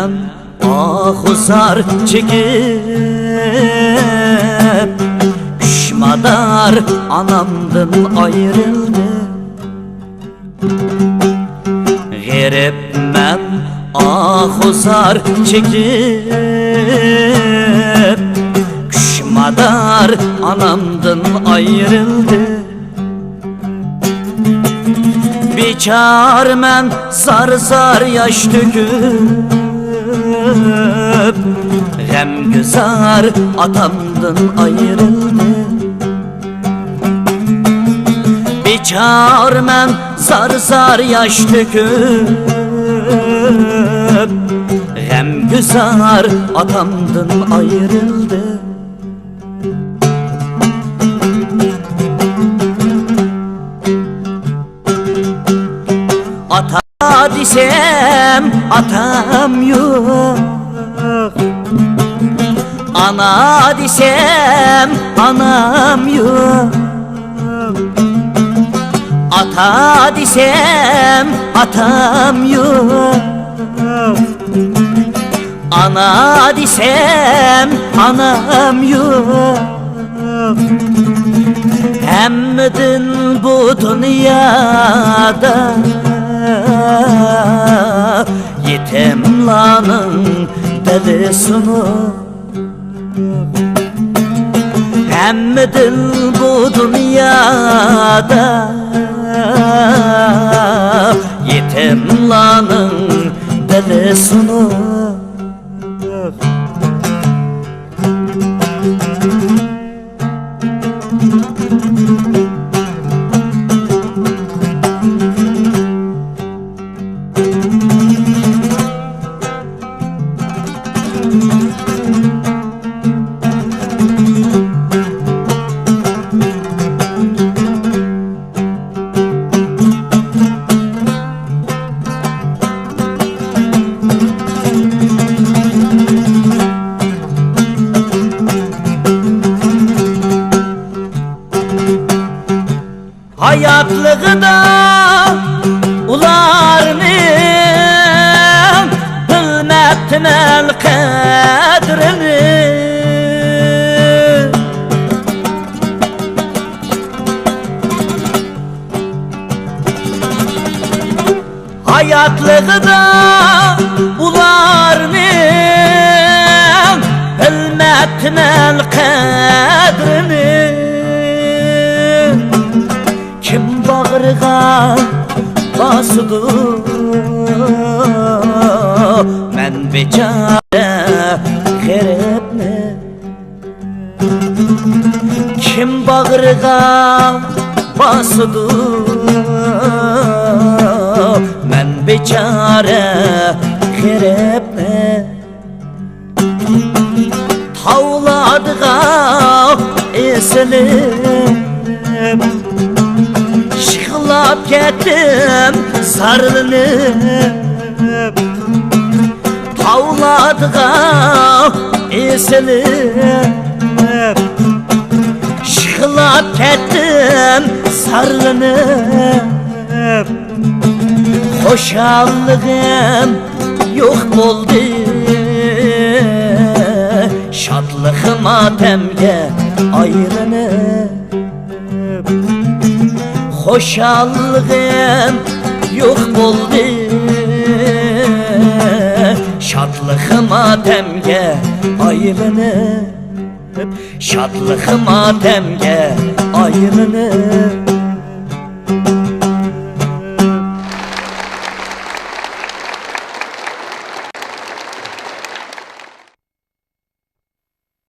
ben ahuzar çekip Pişmadar anamdan ayrıldı. Gerip ben ahuzar çekip Pişmadar anamdan ayrıldı. Biçar men zar zar yaş döküp Gem güzar atamdan ayrıldı. Biçar men zar zar yaş döküp Gem güzar atamdan ayrıldı. Ata desem atam yok, ana desem anam yok. Ata desem atam yok, ana desem anam yok. Hemmedin bu dünyada yetimlanın delisini. Hemmedin bu dünyada yetimlanın delisini. Hayatlığı da ularını bilmeptim el kadrini. Hayatlığı da ularını bilmeptim el kadrini. Kim bağrığa basıdı men beçare gerepne. Kim bağrığa basıdı men beçare gerepne. Tavladığa eselim Şıklap kettim sarılınıp. Tavladığa esilip Şıklap kettim sarılınıp. Hoşallığım yok oldu, şadlığım matemge ayrılınıp. Hoşallığım yok oldu, şadlığım matemge ayrılınıp. Şadlığım matemge ayrılınıp.